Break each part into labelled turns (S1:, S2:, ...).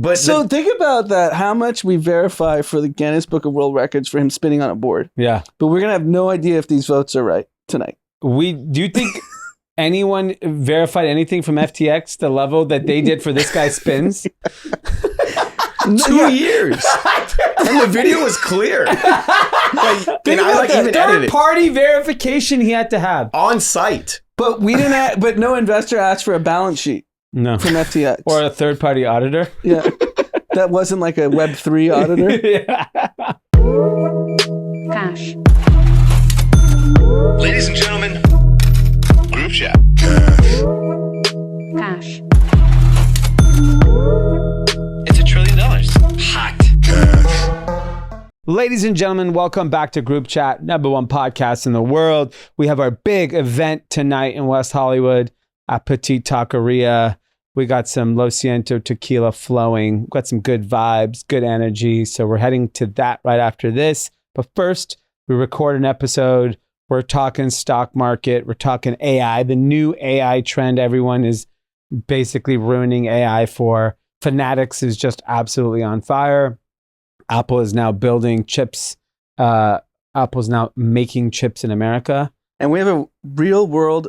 S1: But
S2: so think about that. How much we verify for the Guinness Book of World Records for him spinning on a board.
S3: Yeah.
S2: But we're going to have no idea if these votes are right tonight.
S3: Do you think anyone verified anything from FTX, the level that they did for this guy's spins?
S1: 2 years. And the video was clear.
S3: Third party verification he had to have.
S1: On site.
S2: But but no investor asked for a balance sheet.
S3: No.
S2: From FTX.
S3: Or a third party auditor.
S2: Yeah. That wasn't like a Web3 auditor.
S3: Yeah.
S4: Cash.
S5: Ladies and gentlemen, group chat.
S4: Cash.
S5: It's $1 trillion. Hot.
S3: Ladies and gentlemen, welcome back to Group Chat, #1 podcast in the world. We have our big event tonight in West Hollywood at Petite Taqueria. We got some Lo Siento tequila flowing. We've got some good vibes, good energy. So we're heading to that right after this. But first, we record an episode. We're talking stock market. We're talking AI, the new AI trend. Everyone is basically ruining AI for. Fanatics is just absolutely on fire. Apple is now building chips. Apple's now making chips in America.
S2: And we have a real world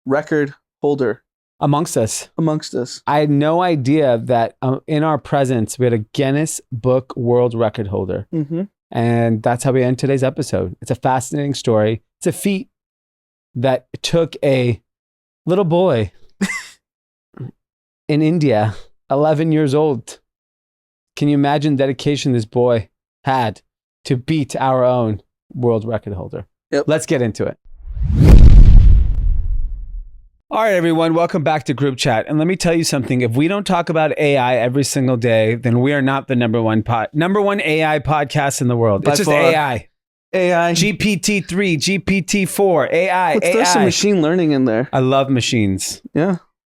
S2: record holder
S3: Amongst us. I had no idea that in our presence, we had a Guinness Book World Record holder.
S2: Mm-hmm.
S3: And that's how we end today's episode. It's a fascinating story. It's a feat that took a little boy in India, 11 years old. Can you imagine the dedication this boy had to beat our own world record holder?
S2: Yep.
S3: Let's get into it. All right, everyone, welcome back to Group Chat. And let me tell you something. If we don't talk about AI every single day, then we are not the number one AI podcast in the world.
S2: By
S3: it's just
S2: far.
S3: AI.
S2: AI.
S3: GPT-3, GPT-4, AI,
S2: Let's
S3: AI.
S2: throw some machine learning in there.
S3: I love machines.
S2: Yeah.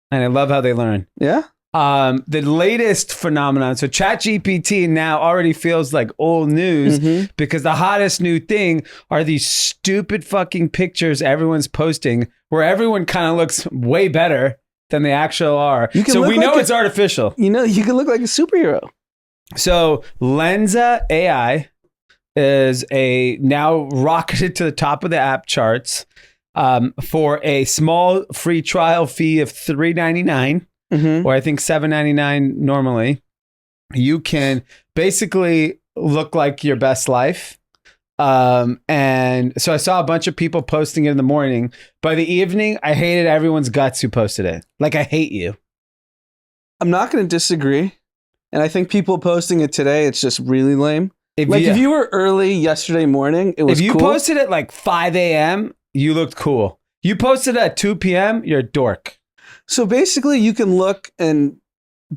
S3: And I love how they learn.
S2: Yeah.
S3: The latest phenomenon. So ChatGPT now already feels like old news because the hottest new thing are these stupid fucking pictures everyone's posting where everyone kind of looks way better than they actually are. So we know it's artificial.
S2: You know, you can look like a superhero.
S3: So Lensa AI is now rocketed to the top of the app charts for a small free trial fee of $3.99. Or I think $7.99 normally. You can basically look like your best life. And so I saw a bunch of people posting it in the morning. By the evening, I hated everyone's guts who posted it. Like, I hate you.
S2: I'm not going to disagree. And I think people posting it today, it's just really lame. If you were early yesterday morning, it was
S3: cool. If you
S2: cool.
S3: posted at like 5 a.m., you looked cool. You posted at 2 p.m., you're a dork.
S2: So basically, you can look and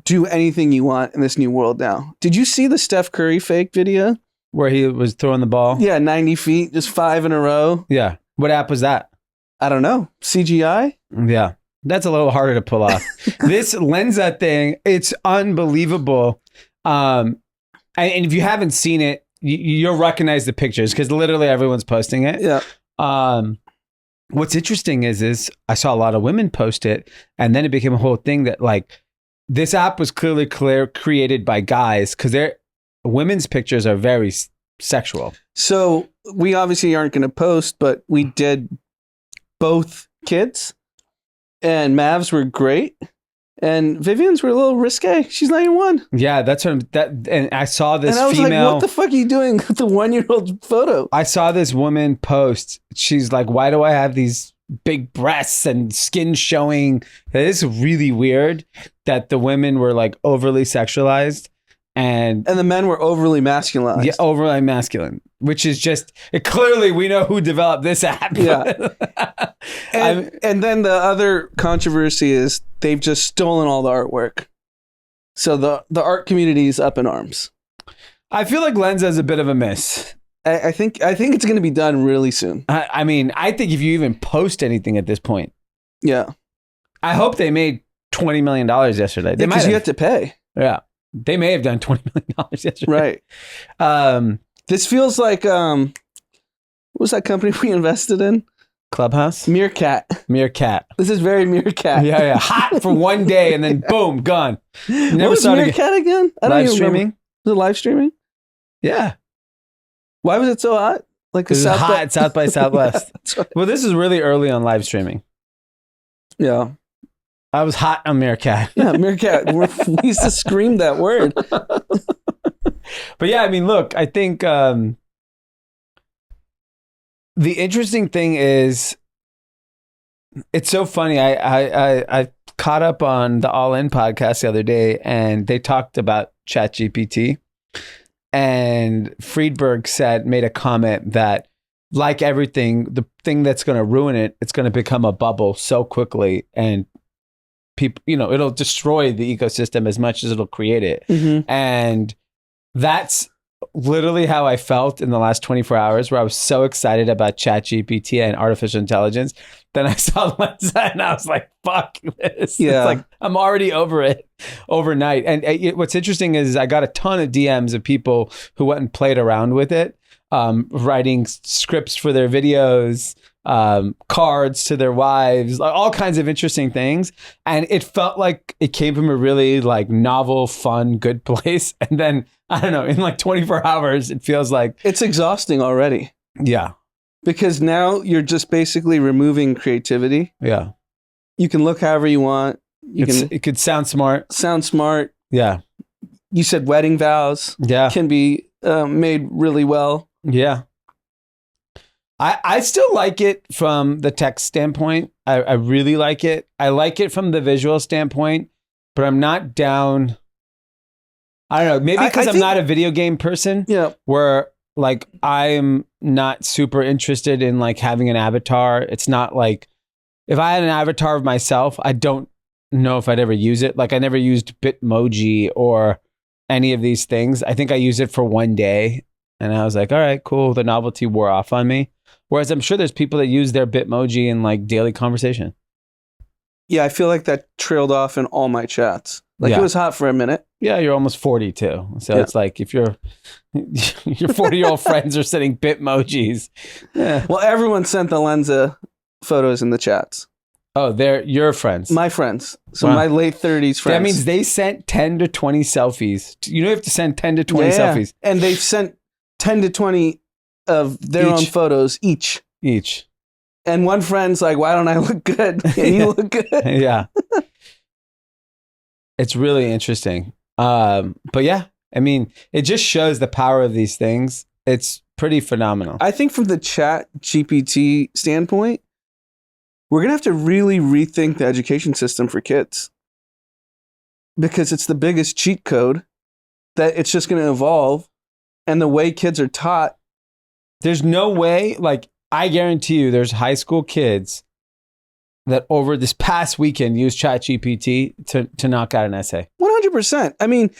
S2: do anything you want in this new world now. Did you see the Steph Curry fake video?
S3: Where he was throwing the ball?
S2: Yeah, 90 feet, just 5 in a row.
S3: Yeah. What app was that?
S2: I don't know. CGI?
S3: Yeah. That's a little harder to pull off. This Lensa thing, it's unbelievable. And if you haven't seen it, you'll recognize the pictures because literally everyone's posting it.
S2: Yeah.
S3: What's interesting is I saw a lot of women post it, and then it became a whole thing that like this app was clearly created by guys because women's pictures are very sexual.
S2: So we obviously aren't going to post, but we did both kids, and Mavs were great, and Vivian's were a little risque. She's 91.
S3: Yeah, that's what and I saw this
S2: and I was
S3: female.
S2: like, what the fuck are you doing with the 1-year-old photo?
S3: I saw this woman post. She's like, why do I have these big breasts and skin showing? It is really weird that the women were like overly sexualized and
S2: the men were overly masculinized.
S3: Yeah, overly masculine, which is just clearly we know who developed this app.
S2: Yeah. and then the other controversy is they've just stolen all the artwork. So the art community is up in arms.
S3: I feel like Lensa is a bit of a miss.
S2: I think it's going to be done really soon.
S3: I mean, I think if you even post anything at this point.
S2: Yeah.
S3: I hope they made $20 million yesterday. They
S2: because you have to pay.
S3: Yeah. They may have done $20 million yesterday.
S2: Right. This feels like, what was that company we invested in?
S3: Clubhouse?
S2: Meerkat.
S3: Meerkat.
S2: This is very Meerkat.
S3: Yeah. Hot for one day and then boom, gone.
S2: What
S3: Never
S2: was
S3: saw it again.
S2: Meerkat again? I don't
S3: Live
S2: even remember.
S3: streaming?
S2: Was it live streaming?
S3: Yeah.
S2: Why was it so hot? Like
S3: It was hot at South by Southwest.
S2: That's right.
S3: Well, this is really early on live streaming.
S2: Yeah.
S3: I was hot on Meerkat.
S2: Yeah, Meerkat. We used to scream that word.
S3: But yeah, I mean, look, I think the interesting thing is, it's so funny. I caught up on the All In podcast the other day, and they talked about ChatGPT. And Friedberg made a comment that, like everything, the thing that's going to ruin it, it's going to become a bubble so quickly, and people, it'll destroy the ecosystem as much as it'll create it.
S2: Mm-hmm.
S3: And that's literally how I felt in the last 24 hours, where I was so excited about ChatGPT and artificial intelligence. Then I saw Lensa and I was like, fuck this.
S2: Yeah.
S3: It's like, I'm already over it overnight. And what's interesting is I got a ton of DMs of people who went and played around with it, writing scripts for their videos, cards to their wives, like all kinds of interesting things. And it felt like it came from a really like novel, fun, good place. And then, I don't know, in like 24 hours, it feels like
S2: It's exhausting already.
S3: Yeah.
S2: Because now you're just basically removing creativity.
S3: Yeah.
S2: You can look however you want.
S3: It could sound smart.
S2: Sound smart.
S3: Yeah.
S2: You said wedding vows
S3: Yeah.
S2: can be made really well.
S3: Yeah. I still like it from the text standpoint. I really like it. I like it from the visual standpoint, but I'm not down. I don't know. Maybe because I'm not a video game person.
S2: Yeah.
S3: Where like I'm not super interested in like having an avatar. It's not like if I had an avatar of myself, I don't know if I'd ever use it. Like I never used Bitmoji or any of these things. I think I used it for one day and I was like, all right, cool. The novelty wore off on me. Whereas I'm sure there's people that use their Bitmoji in like daily conversation.
S2: Yeah, I feel like that trailed off in all my chats. Like
S3: Yeah.
S2: it was hot for a minute.
S3: Yeah, you're almost 40 too. So it's like if your 40-year-old friends are sending Bitmojis. Yeah.
S2: Well, everyone sent the Lensa photos in the chats.
S3: Oh, they're your friends.
S2: My friends. So
S3: Wow.
S2: my late 30s friends.
S3: That means they sent 10 to 20 selfies. You have to send 10 to 20 selfies.
S2: And they've sent 10 to 20 of their own photos each. And one friend's like, why don't I look good? And you look good.
S3: Yeah. It's really interesting. But yeah, I mean, it just shows the power of these things. It's pretty phenomenal.
S2: I think from the chat GPT standpoint, we're going to have to really rethink the education system for kids. Because it's the biggest cheat code that it's just going to evolve. And the way kids are taught.
S3: There's no way, like, I guarantee you there's high school kids that over this past weekend used ChatGPT to knock out an essay.
S2: 100%. I mean,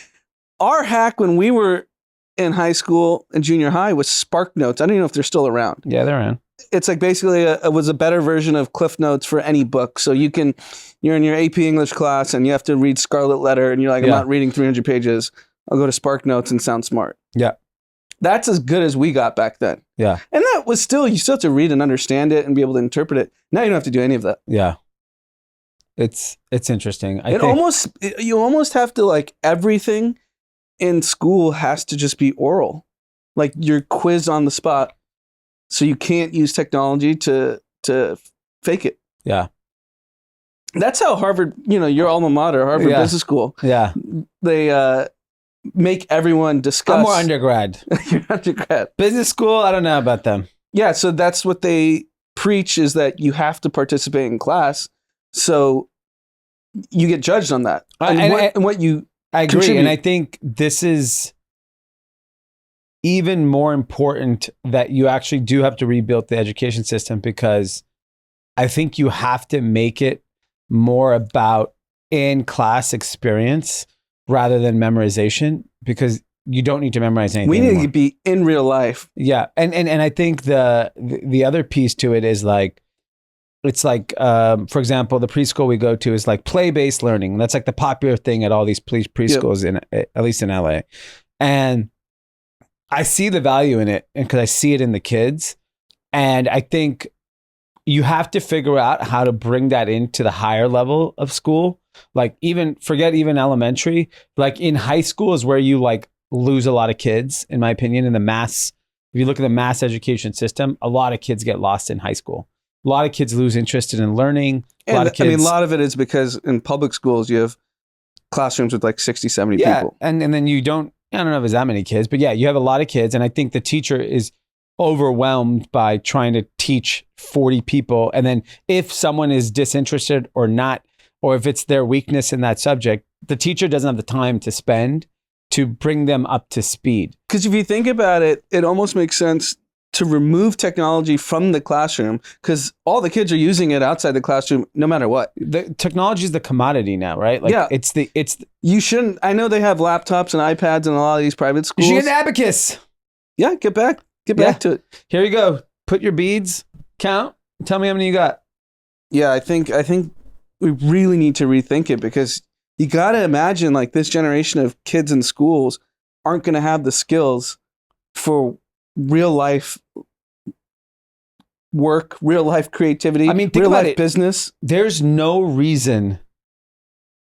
S2: our hack when we were in high school and junior high was Spark Notes. I don't even know if they're still around.
S3: Yeah, they're in.
S2: It's like basically it was a better version of Cliff Notes for any book. So you're in your AP English class and you have to read Scarlet Letter and you're like, I'm not reading 300 pages. I'll go to Spark Notes and sound smart.
S3: Yeah.
S2: That's as good as we got back then.
S3: Yeah.
S2: And that was you still have to read and understand it and be able to interpret it. Now you don't have to do any of that.
S3: Yeah. It's interesting.
S2: You almost have to like everything in school has to just be oral. Like you're quizzed on the spot. So you can't use technology to fake it.
S3: Yeah.
S2: That's how Harvard, your alma mater, Harvard Business School.
S3: Yeah.
S2: They make everyone discuss.
S3: I'm more undergrad.
S2: You're undergrad.
S3: Business school, I don't know about them.
S2: Yeah, so that's what they preach is that you have to participate in class. So you get judged on that. And what you
S3: I agree.
S2: contribute.
S3: And I think this is even more important that you actually do have to rebuild the education system, because I think you have to make it more about in-class experience rather than memorization, because you don't need to memorize anything.
S2: We need
S3: anymore.
S2: to be in real life.
S3: Yeah. And I think the other piece to it is like, it's like, for example, the preschool we go to is like play-based learning. That's like the popular thing at all these preschools, at least in LA. And I see the value in it because I see it in the kids. And I think you have to figure out how to bring that into the higher level of school. Like forget even elementary, like in high school is where you like lose a lot of kids, in my opinion, in the mass. If you look at the mass education system, a lot of kids get lost in high school. A lot of kids lose interest in learning. A lot
S2: of it is because in public schools, you have classrooms with like 60, 70 people.
S3: And then I don't know if it's that many kids, but yeah, you have a lot of kids. And I think the teacher is overwhelmed by trying to teach 40 people. And then if someone is disinterested or not, or if it's their weakness in that subject, the teacher doesn't have the time to spend to bring them up to speed.
S2: Because if you think about it, it almost makes sense to remove technology from the classroom because all the kids are using it outside the classroom no matter what.
S3: The technology is the commodity now, right? Like,
S2: yeah.
S3: You
S2: shouldn't, I know they have laptops and iPads in a lot of these private schools.
S3: You should get an abacus.
S2: Yeah, get back to it.
S3: Here you go. Put your beads, count, tell me how many you got.
S2: Yeah, I think we really need to rethink it because you got to imagine like this generation of kids in schools aren't going to have the skills for real life work, real life creativity, real life business.
S3: There's no reason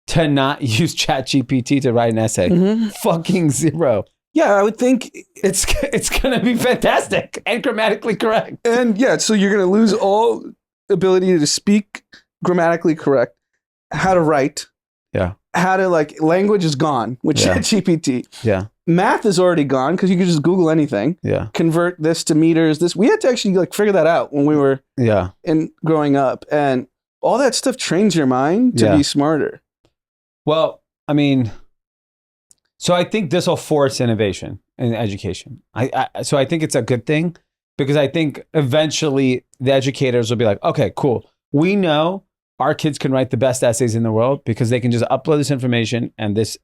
S3: to not use ChatGPT to write an essay.
S2: Mm-hmm.
S3: Fucking zero.
S2: Yeah, I would think
S3: it's going to be fantastic and grammatically correct.
S2: And yeah, so you're going to lose all ability to speak grammatically correct, how to write.
S3: Yeah.
S2: How to language is gone with ChatGPT.
S3: Yeah.
S2: Math is already gone because you can just Google anything.
S3: Yeah.
S2: Convert this to meters. We had to actually figure that out when we were growing up. And all that stuff trains your mind to be smarter.
S3: Well, I mean, so I think this will force innovation in education. So I think it's a good thing because I think eventually the educators will be like, okay, cool. We know our kids can write the best essays in the world because they can just upload this information and this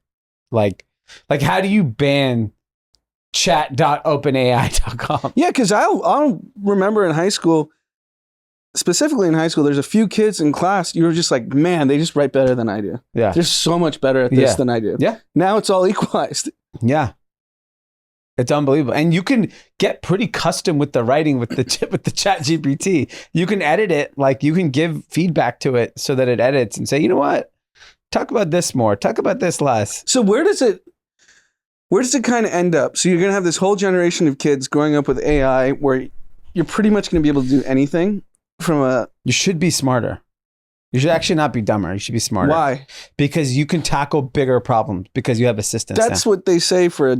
S3: like how do you ban chat.openai.com?
S2: Yeah, because I'll remember in high school, specifically in high school, there's a few kids in class, you were just like, man, they just write better than I do.
S3: Yeah.
S2: They're so much better at this than I do.
S3: Yeah.
S2: Now it's all equalized.
S3: Yeah. It's unbelievable. And you can get pretty custom with the writing with the chat GPT. You can edit it, you can give feedback to it so that it edits and say, you know what? Talk about this more. Talk about this less.
S2: So where does it kind of end up? So you're going to have this whole generation of kids growing up with AI where you're pretty much going to be able to do anything
S3: You should be smarter. You should actually not be dumber. You should be smarter.
S2: Why?
S3: Because you can tackle bigger problems because you have assistants.
S2: That's what they say for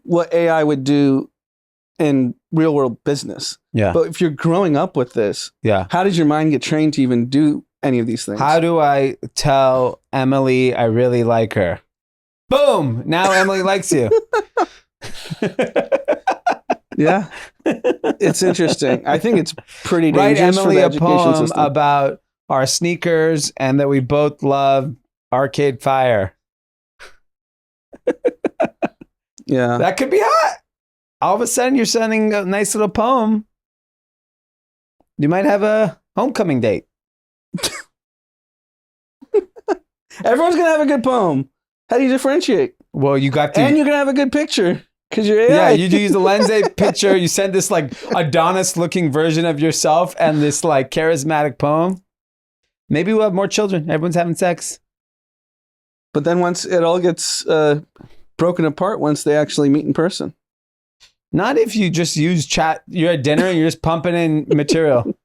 S2: what AI would do in real world business.
S3: Yeah.
S2: But if you're growing up with this, how does your mind get trained to even do any of these things?
S3: How do I tell Emily I really like her? Boom! Now Emily likes you.
S2: Yeah. It's interesting. I think it's pretty
S3: Write
S2: dangerous
S3: Emily
S2: for the
S3: a
S2: education
S3: poem
S2: system.
S3: about our sneakers and that we both love Arcade Fire.
S2: Yeah.
S3: That could be hot. All of a sudden, you're sending a nice little poem. You might have a homecoming date.
S2: Everyone's going to have a good poem. How do you differentiate?
S3: Well, you got to.
S2: And you're going to have a good picture because you're AI.
S3: Yeah, you use the Lensa picture. You send this Adonis-looking version of yourself and this charismatic poem. Maybe we'll have more children. Everyone's having sex.
S2: But then once it all gets broken apart, once they actually meet in person.
S3: Not if you just use chat. You're at dinner and you're just pumping in material.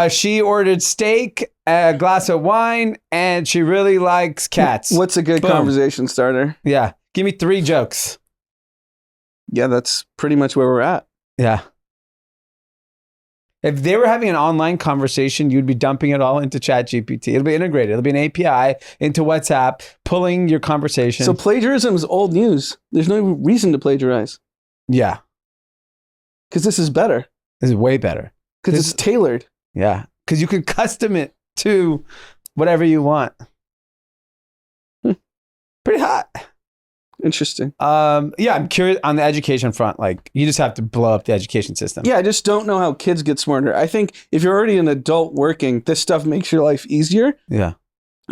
S3: She ordered steak, a glass of wine, and she really likes cats.
S2: What's a good conversation starter?
S3: Yeah. Give me 3 jokes.
S2: Yeah, that's pretty much where we're at.
S3: Yeah. If they were having an online conversation, you'd be dumping it all into ChatGPT. It'll be integrated. It'll be an API into WhatsApp, pulling your conversation.
S2: So plagiarism is old news. There's no reason to plagiarize.
S3: Yeah.
S2: Because this is better.
S3: This is way better.
S2: Because it's tailored.
S3: Yeah. Because you can custom it to whatever you want. Pretty hot.
S2: Interesting.
S3: Yeah, I'm curious on the education front. You just have to blow up the education system.
S2: Yeah, I just don't know how kids get smarter. I think if you're already an adult working, this stuff makes your life easier.
S3: Yeah.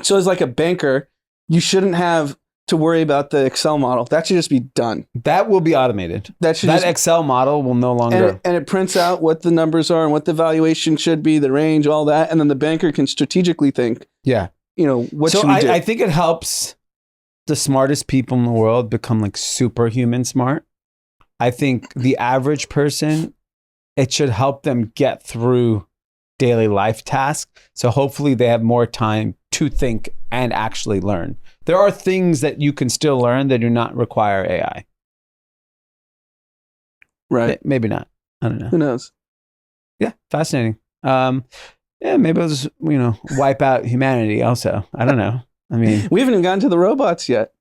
S2: So as a banker, you shouldn't have to worry about the Excel model. That should just be done.
S3: That will be automated.
S2: That
S3: Excel model will no longer.
S2: And it prints out what the numbers are and what the valuation should be, the range, all that. And then the banker can strategically think,
S3: yeah.
S2: What should we do?
S3: I think it helps the smartest people in the world become like superhuman smart. I think the average person, it should help them get through daily life tasks. So hopefully they have more time to think and actually learn. There are things that you can still learn that do not require AI.
S2: Right.
S3: Maybe not. I don't know.
S2: Who knows?
S3: Yeah. Fascinating. Maybe I'll just, wipe out humanity also. I don't know. I mean,
S2: we haven't even gotten to the robots yet.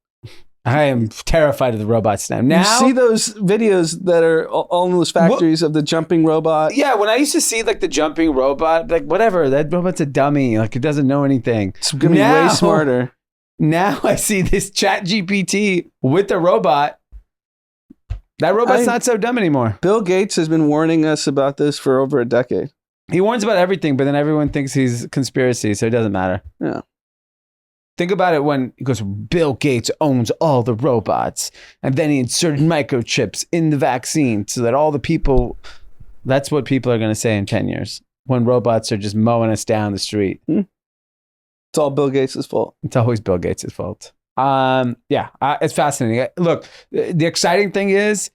S3: I am terrified of the robots now.
S2: You see those videos that are all in those factories of the jumping robot?
S3: Yeah, when I used to see like the jumping robot, like whatever, that robot's a dummy. Like it doesn't know anything.
S2: It's going to be way smarter.
S3: Now I see this Chat GPT with the robot. That robot's not so dumb anymore.
S2: Bill Gates has been warning us about this for over a decade.
S3: He warns about everything, but then everyone thinks he's conspiracy, so it doesn't matter.
S2: Yeah.
S3: Think about it when he goes, Bill Gates owns all the robots. And then he inserted microchips in the vaccine so that all the people, that's what people are going to say in 10 years when robots are just mowing us down the street.
S2: It's all Bill Gates' fault.
S3: It's always Bill Gates' fault. It's fascinating. Look, the exciting thing is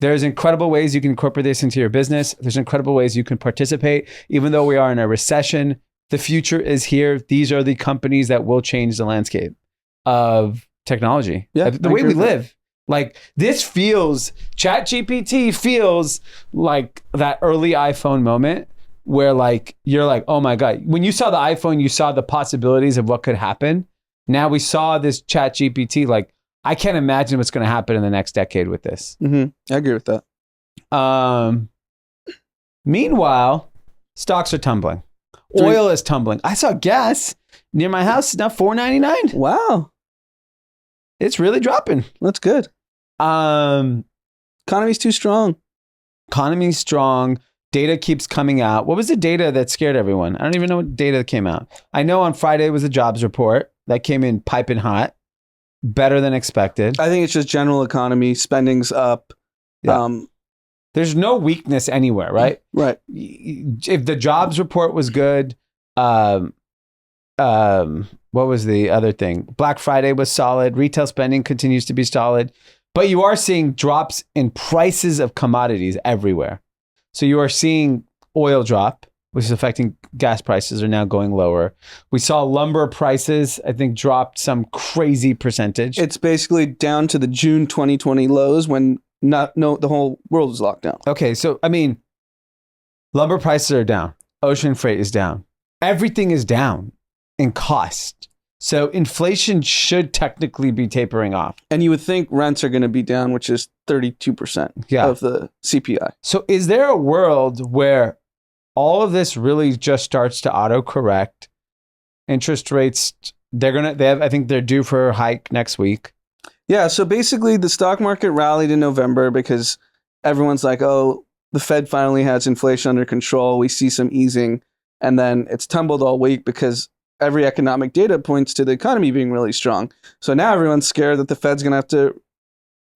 S3: there's incredible ways you can incorporate this into your business. There's incredible ways you can participate. Even though we are in a recession, the future is here. These are the companies that will change the landscape of technology.
S2: Yeah,
S3: the way we live. Like this ChatGPT feels like that early iPhone moment where like, you're like, oh my God. When you saw the iPhone, you saw the possibilities of what could happen. Now we saw this ChatGPT, like I can't imagine what's going to happen in the next decade with this.
S2: I agree with that.
S3: Meanwhile, stocks are tumbling. Oil is tumbling. I saw gas near my house is now $4.99.
S2: Wow.
S3: It's really dropping.
S2: That's good. Economy's too strong.
S3: Economy's strong. Data keeps coming out. What was the data that scared everyone? I don't even know what data came out. I know on Friday was the jobs report that came in piping hot. Better than expected.
S2: I think it's just general economy. Spending's up.
S3: Yeah. There's no weakness anywhere, right?
S2: Right.
S3: If the jobs report was good, what was the other thing? Black Friday was solid. Retail spending continues to be solid. But you are seeing drops in prices of commodities everywhere. So you are seeing oil drop, which is affecting gas prices are now going lower. We saw lumber prices, I think, dropped some crazy percentage.
S2: It's basically down to the June 2020 lows when the whole world was locked down.
S3: Okay, so I mean, lumber prices are down. Ocean freight is down. Everything is down in cost. So inflation should technically be tapering off.
S2: And you would think rents are going to be down, which is 32% of the CPI.
S3: So is there a world where all of this really just starts to autocorrect? Interest rates, I think they're due for a hike next week.
S2: Yeah, so basically the stock market rallied in November because everyone's like, oh, the Fed finally has inflation under control. We see some easing. And then it's tumbled all week because every economic data points to the economy being really strong. So now everyone's scared that the Fed's going to have to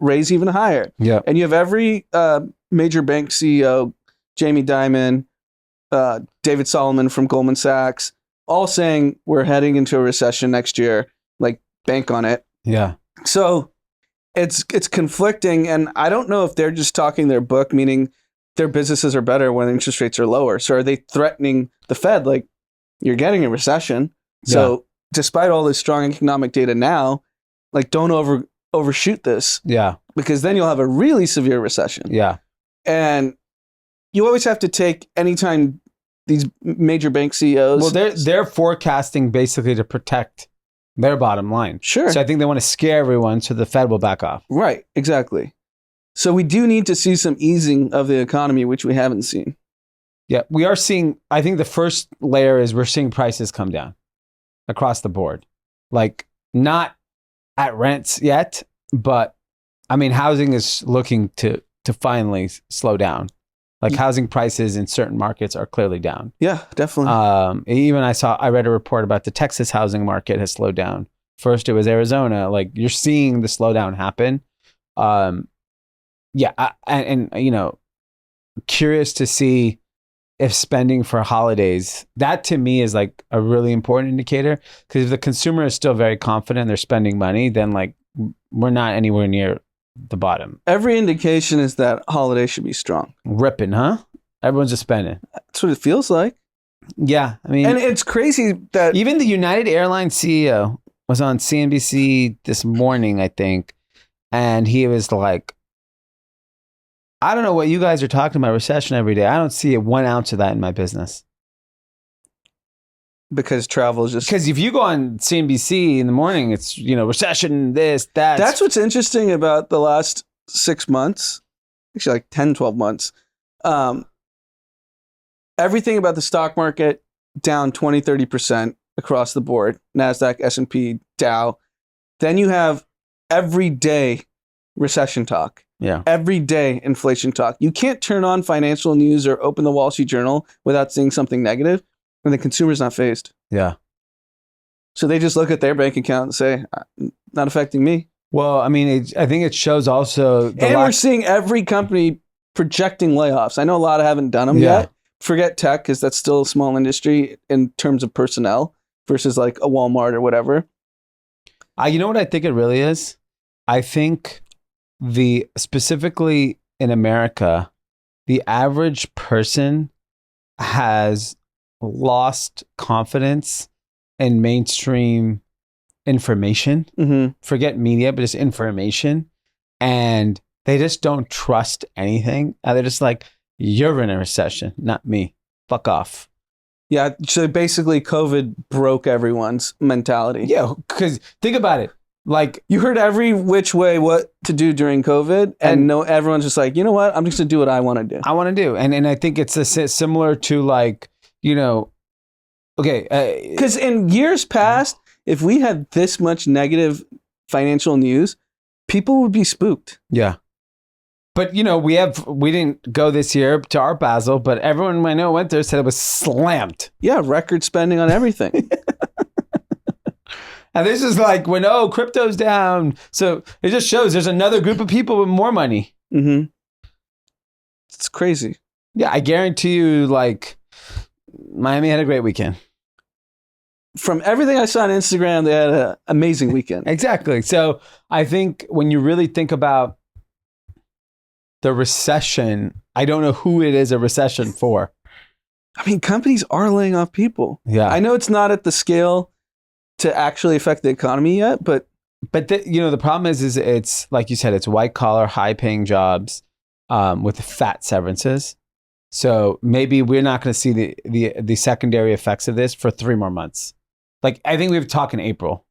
S2: raise even higher.
S3: Yeah.
S2: And you have every major bank CEO, Jamie Dimon, David Solomon from Goldman Sachs, all saying we're heading into a recession next year, like bank on it.
S3: Yeah.
S2: So it's conflicting, and I don't know if they're just talking their book, meaning their businesses are better when interest rates are lower. So are they threatening the Fed like you're getting a recession? So despite all this strong economic data now, like don't overshoot this.
S3: Yeah.
S2: Because then you'll have a really severe recession.
S3: Yeah.
S2: And you always have to take anytime these major bank CEOs.
S3: Well, they're forecasting basically to protect their bottom line.
S2: Sure.
S3: So I think they want to scare everyone so the Fed will back off.
S2: Right, exactly. So we do need to see some easing of the economy, which we haven't seen.
S3: Yeah, we are seeing, I think the first layer is we're seeing prices come down across the board. Like not at rents yet, but I mean, housing is looking to finally slow down. Like housing prices in certain markets are clearly down.
S2: Yeah, definitely.
S3: Even I read a report about the Texas housing market has slowed down First it was Arizona. Like you're seeing the slowdown happen. And you know, curious to see if spending for holidays, that to me is like a really important indicator, because if the consumer is still very confident they're spending money, then like we're not anywhere near the bottom.
S2: Every indication is that holiday should be strong.
S3: Ripping, huh? Everyone's just spending.
S2: That's what it feels like.
S3: Yeah, I mean,
S2: And it's crazy that
S3: even the United Airlines CEO was on CNBC this morning, I think, and he was like, I don't know what you guys are talking about, recession every day. I don't see 1 ounce of that in my business.
S2: because travel is just...
S3: Because if you go on CNBC in the morning, it's, you know, recession, this, that.
S2: That's what's interesting about the last 6 months, actually like 10, 12 months. Everything about the stock market down 20, 30% across the board. NASDAQ, S&P, Dow. Then you have everyday recession talk.
S3: Yeah.
S2: Every day inflation talk. You can't turn on financial news or open the Wall Street Journal without seeing something negative, and the consumer's not phased.
S3: Yeah.
S2: So they just look at their bank account and say, not affecting me.
S3: Well, I mean, I think it shows also...
S2: We're seeing every company projecting layoffs. I know a lot haven't done them yet. Forget tech, because that's still a small industry in terms of personnel versus like a Walmart or whatever.
S3: You know what I think it really is? I think specifically in America, the average person has lost confidence in mainstream information.
S2: Mm-hmm.
S3: Forget media, but just information. And they just don't trust anything. And they're just like, you're in a recession, not me. Fuck off.
S2: Yeah, so basically COVID broke everyone's mentality.
S3: Yeah, because think about it. Like,
S2: you heard every which way what to do during COVID, and no, everyone's just like, you know what? I'm just gonna do what I want to do.
S3: And I think it's similar to like, you know, okay,
S2: because in years past, if we had this much negative financial news, people would be spooked.
S3: Yeah. But, you know, we didn't go this year to Art Basel, but everyone I know went there said it was slammed.
S2: Yeah, record spending on everything.
S3: And this is like when, crypto's down. So it just shows there's another group of people with more money.
S2: Mm-hmm. It's crazy.
S3: Yeah, I guarantee you, like, Miami had a great weekend.
S2: From everything I saw on Instagram, they had an amazing weekend.
S3: Exactly. So I think when you really think about the recession, I don't know who it is a recession for.
S2: I mean, companies are laying off people.
S3: Yeah.
S2: I know it's not at the scale to actually affect the economy yet, but
S3: the problem is it's like you said, it's white collar, high paying jobs with fat severances. So maybe we're not going to see the secondary effects of this for 3 more months. Like, I think we have to talk in April.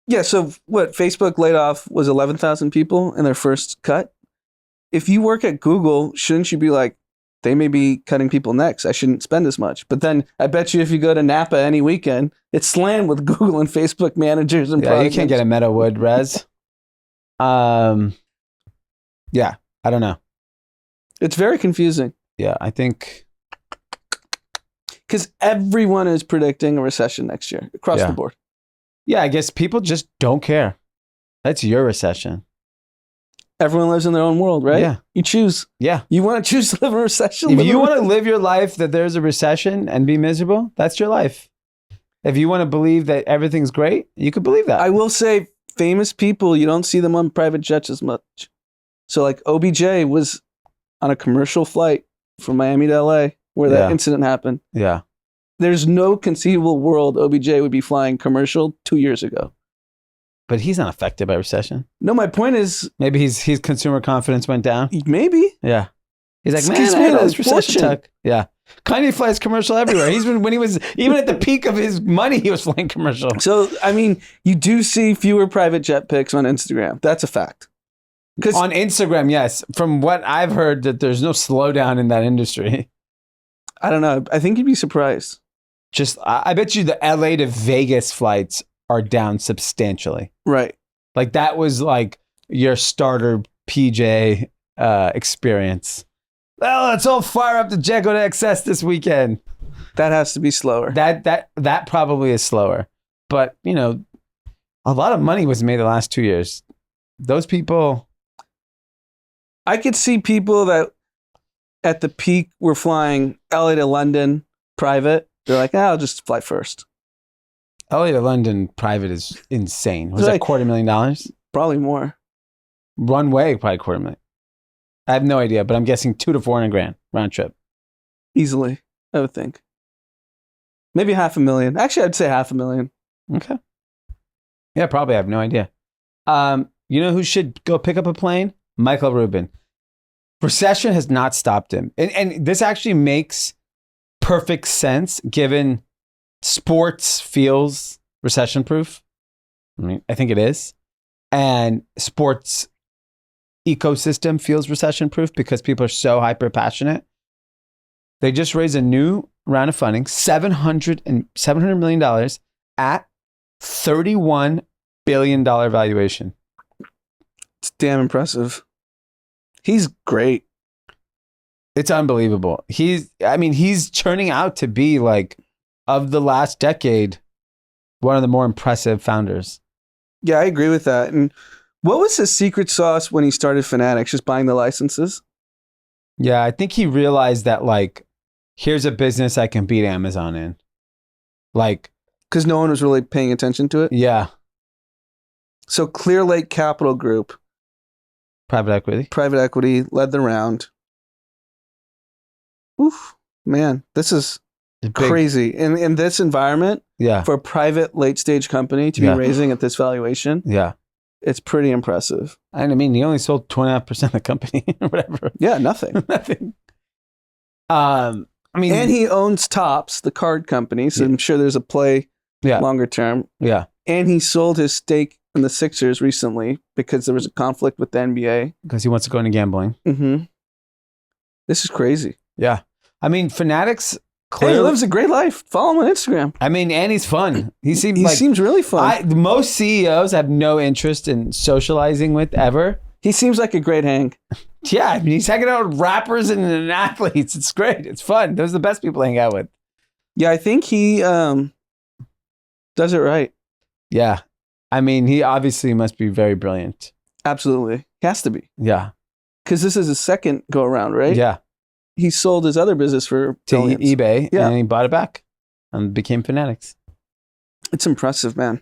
S2: Yeah. So what? Facebook laid off was 11,000 people in their first cut. If you work at Google, shouldn't you be like, they may be cutting people next. I shouldn't spend as much. But then I bet you if you go to Napa any weekend, it's slammed with Google and Facebook managers and
S3: you can't get a Meadowood res. Yeah, I don't know.
S2: It's very confusing.
S3: Yeah, I think
S2: because everyone is predicting a recession next year across the board.
S3: Yeah, I guess people just don't care. That's your recession.
S2: Everyone lives in their own world, right? Yeah. You choose.
S3: Yeah.
S2: You want to choose to live in a recession?
S3: If you want to live your life that there's a recession and be miserable, that's your life. If you want to believe that everything's great, you could believe that.
S2: I will say famous people, you don't see them on private jets as much. So like OBJ was on a commercial flight from Miami to LA where that incident happened.
S3: Yeah.
S2: There's no conceivable world OBJ would be flying commercial 2 years ago.
S3: But he's not affected by recession.
S2: No, my point is...
S3: Maybe his consumer confidence went down.
S2: Maybe.
S3: Yeah. He's like,
S2: Excuse
S3: man,
S2: me,
S3: I know this
S2: fortune.
S3: recession talk. Yeah. Kanye flies commercial everywhere. When he was, even at the peak of his money, he was flying commercial.
S2: So, I mean, you do see fewer private jet pics on Instagram. That's a fact.
S3: On Instagram, yes. From what I've heard, that there's no slowdown in that industry.
S2: I don't know. I think you'd be surprised.
S3: I bet you the LA to Vegas flights are down substantially.
S2: Right.
S3: Like that was like your starter PJ experience. Well, let's all fire up the Django to XS this weekend.
S2: That has to be slower.
S3: That probably is slower. But, you know, A lot of money was made the last 2 years. Those people.
S2: I could see people that at the peak were flying LA to London private. They're like, I'll just fly first.
S3: LA to London private is insane. Was
S2: Like-
S3: that $250,000?
S2: Probably more.
S3: One way, probably $250,000. I have no idea, but I'm guessing $200,000 to $400,000 round trip.
S2: Easily, I would think. Maybe $500,000. Actually, I'd say $500,000.
S3: Okay. Yeah, probably. I have no idea. You know who should go pick up a plane? Michael Rubin. Recession has not stopped him. And this actually makes perfect sense given sports feels recession proof. I mean, I think it is. And sports ecosystem feels recession proof because people are so hyper passionate. They just raised a new round of funding, $700 million at $31 billion valuation.
S2: It's damn impressive. He's great.
S3: It's unbelievable. He's churning out to be like, of the last decade, one of the more impressive founders.
S2: Yeah, I agree with that. And what was his secret sauce when he started Fanatics? Just buying the licenses?
S3: Yeah, I think he realized that like, here's a business I can beat Amazon in. Like,
S2: Because no one was really paying attention to it.
S3: yeah,
S2: So Clear Lake Capital Group,
S3: private equity.
S2: private equity, led the round. Oof, man, this is
S3: Big-
S2: crazy. In this environment,
S3: Yeah,
S2: for a private late stage company to be
S3: Yeah.
S2: raising at this valuation,
S3: yeah.
S2: it's pretty impressive.
S3: And I mean, he only sold 2.5% of the company or whatever.
S2: Yeah, nothing.
S3: Nothing. I mean,
S2: And he owns Topps, the card company, so
S3: Yeah.
S2: I'm sure there's a play
S3: yeah,
S2: longer term.
S3: yeah,
S2: And he sold his stake in the Sixers recently because there was a conflict with the NBA.
S3: because he wants to go into gambling.
S2: Mm-hmm. This is crazy.
S3: Yeah. I mean, Fanatics
S2: Hey, he
S3: clearly.
S2: lives a great life. Follow him on Instagram.
S3: I mean, and he's fun. He seems
S2: He
S3: like
S2: seems really fun.
S3: most CEOs have no interest in socializing with ever.
S2: He seems like a great hang.
S3: Yeah, I mean, he's hanging out with rappers and athletes. It's great. It's fun. Those are the best people to hang out with.
S2: Yeah, I think he does it right.
S3: Yeah. I mean, he obviously must be very brilliant.
S2: Absolutely. He has to be.
S3: Yeah.
S2: Because this is his second go around, right?
S3: Yeah.
S2: He sold his other business for
S3: To
S2: billions.
S3: eBay,
S2: Yeah.
S3: and he bought it back and became Fanatics.
S2: It's impressive, man.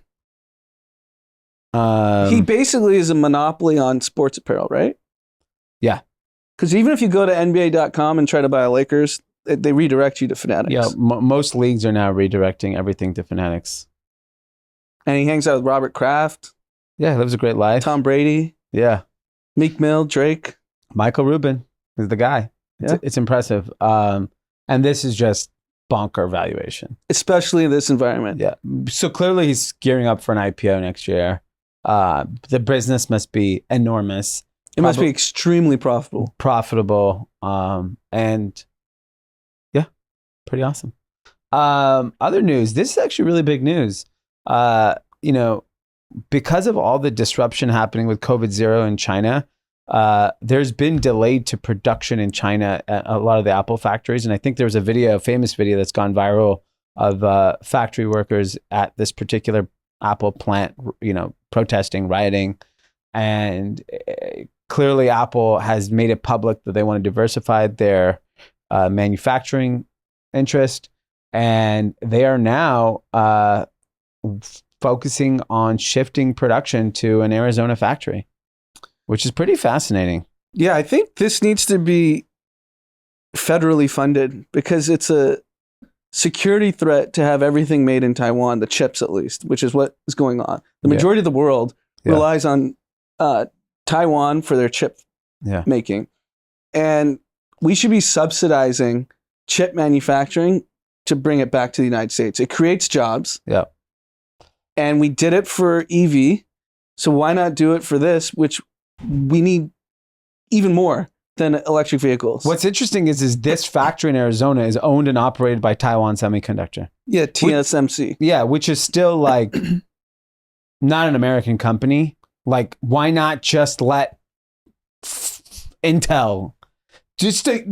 S3: Um,
S2: He basically is a monopoly on sports apparel, right?
S3: Yeah.
S2: Because even if you go to NBA.com and try to buy a Lakers, they redirect you to Fanatics.
S3: yeah, most leagues are now redirecting everything to Fanatics.
S2: And he hangs out with Robert Kraft,
S3: Yeah, he lives a great life.
S2: Tom Brady,
S3: Yeah.
S2: Meek Mill, Drake.
S3: Michael Rubin is the guy.
S2: Yeah.
S3: It's impressive. And this is just bonker valuation.
S2: Especially in this environment.
S3: Yeah. So clearly he's gearing up for an IPO next year. The business must be enormous,
S2: It must be extremely profitable.
S3: profitable, and yeah, pretty awesome. Other news. This is actually really big news. Because of all the disruption happening with COVID-0 in China, there's been delayed to production in China at a lot of the Apple factories. And I think there was a famous video that's gone viral of factory workers at this particular Apple plant, protesting, rioting. And clearly Apple has made it public that they want to diversify their manufacturing interest. And they are now focusing on shifting production to an Arizona factory, which is pretty fascinating.
S2: Yeah, I think this needs to be federally funded because it's a security threat to have everything made in Taiwan, the chips at least, which is what is going on. The majority of the world relies on Taiwan for their chip making. And we should be subsidizing chip manufacturing to bring it back to the United States. It creates jobs.
S3: Yeah.
S2: And we did it for EV. So why not do it for this, which we need even more than electric vehicles?
S3: What's interesting is this factory in Arizona is owned and operated by Taiwan Semiconductor.
S2: Yeah, TSMC.
S3: Yeah, which is still like not an American company. Like, why not just let Intel, just to,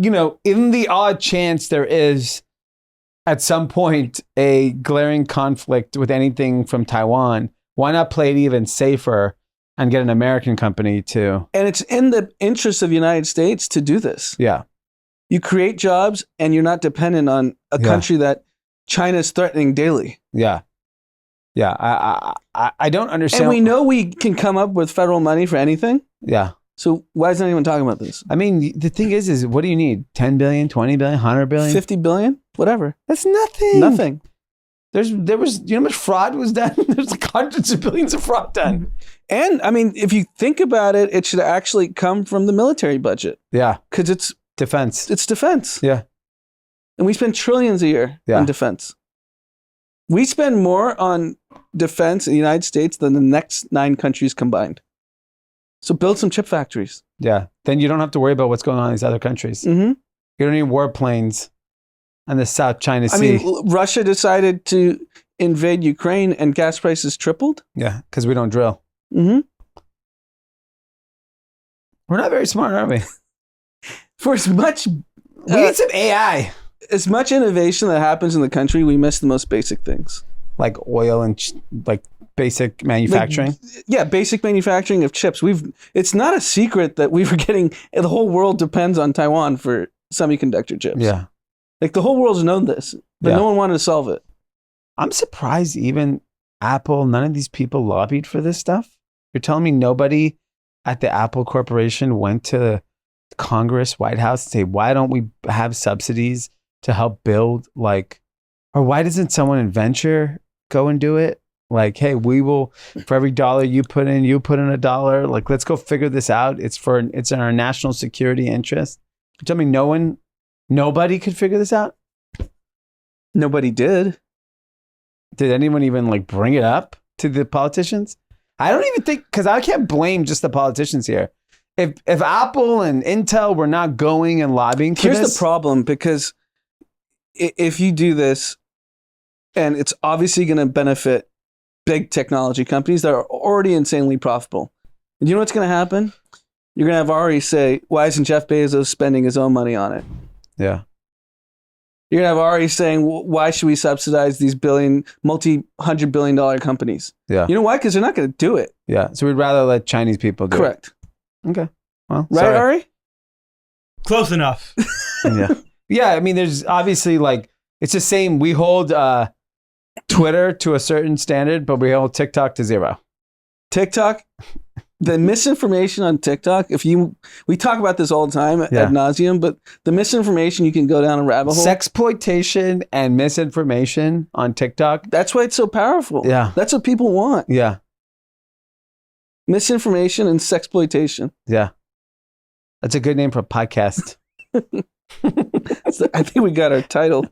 S3: in the odd chance there is at some point a glaring conflict with anything from Taiwan, Why not play it even safer and get an American company to?
S2: And it's in the interest of the United States to do this.
S3: Yeah.
S2: You create jobs and you're not dependent on a country that China is threatening daily.
S3: Yeah. Yeah. I don't understand.
S2: And we know we can come up with federal money for anything.
S3: Yeah.
S2: So why isn't anyone talking about this?
S3: I mean, the thing is what do you need? 10 billion, 20 billion, 100 billion?
S2: 50 billion? Whatever.
S3: That's nothing.
S2: Nothing.
S3: There was, you know how much fraud was done? There's like hundreds of billions of fraud done.
S2: And I mean, if you think about it, it should actually come from the military budget.
S3: Yeah.
S2: Because it's
S3: Defense.
S2: defense.
S3: Yeah.
S2: And we spend trillions a year on defense. We spend more on defense in the United States than the next 9 countries combined. So build some chip factories.
S3: Yeah. Then you don't have to worry about what's going on in these other countries.
S2: Mm-hmm.
S3: You don't need warplanes in the South China Sea.
S2: I mean, Russia decided to invade Ukraine and gas prices tripled.
S3: Yeah, because we don't drill.
S2: Mm-hmm.
S3: We're not very smart, are we?
S2: For as much,
S3: We need some AI.
S2: as much innovation that happens in the country, we miss the most basic things.
S3: Like oil and like basic manufacturing.
S2: Yeah, basic manufacturing of chips. It's not a secret that we were getting, the whole world depends on Taiwan for semiconductor chips.
S3: Yeah.
S2: Like the whole world's known this, but
S3: Yeah.
S2: no one wanted to solve it.
S3: I'm surprised even Apple, none of these people lobbied for this stuff. You're telling me nobody at the Apple Corporation went to Congress, White House, and say, why don't we have subsidies to help build or why doesn't someone in venture go and do it? Like, hey, we will, for every dollar you put in $1. Like, let's go figure this out. It's in our national security interest. You tell me nobody could figure this out?
S2: Nobody did.
S3: Did anyone even bring it up to the politicians? I don't even think, because I can't blame just the politicians here. If Apple and Intel were not going and lobbying for
S2: Here's
S3: this,
S2: the problem, because if you do this, and it's obviously going to benefit big technology companies that are already insanely profitable. And you know what's going to happen? You're going to have Ari say, why isn't Jeff Bezos spending his own money on it?
S3: yeah,
S2: You're going to have Ari saying, why should we subsidize these multi-$100 billion companies?
S3: yeah,
S2: You know why? Because they're not going to do it.
S3: yeah. So we'd rather let Chinese people do
S2: Correct.
S3: it. Okay. Well,
S2: Right,
S3: sorry.
S2: Ari?
S1: Close enough.
S3: Yeah. Yeah. I mean, there's obviously it's the same. We hold Twitter to a certain standard, but we hold TikTok to 0.
S2: TikTok, the misinformation on TikTok, we talk about this all the time ad nauseum, but the misinformation, you can go down a rabbit hole.
S3: Sexploitation and misinformation on TikTok.
S2: That's why it's so powerful.
S3: Yeah.
S2: That's what people want.
S3: Yeah.
S2: Misinformation and sexploitation.
S3: Yeah. That's a good name for a podcast.
S2: I think we got our title.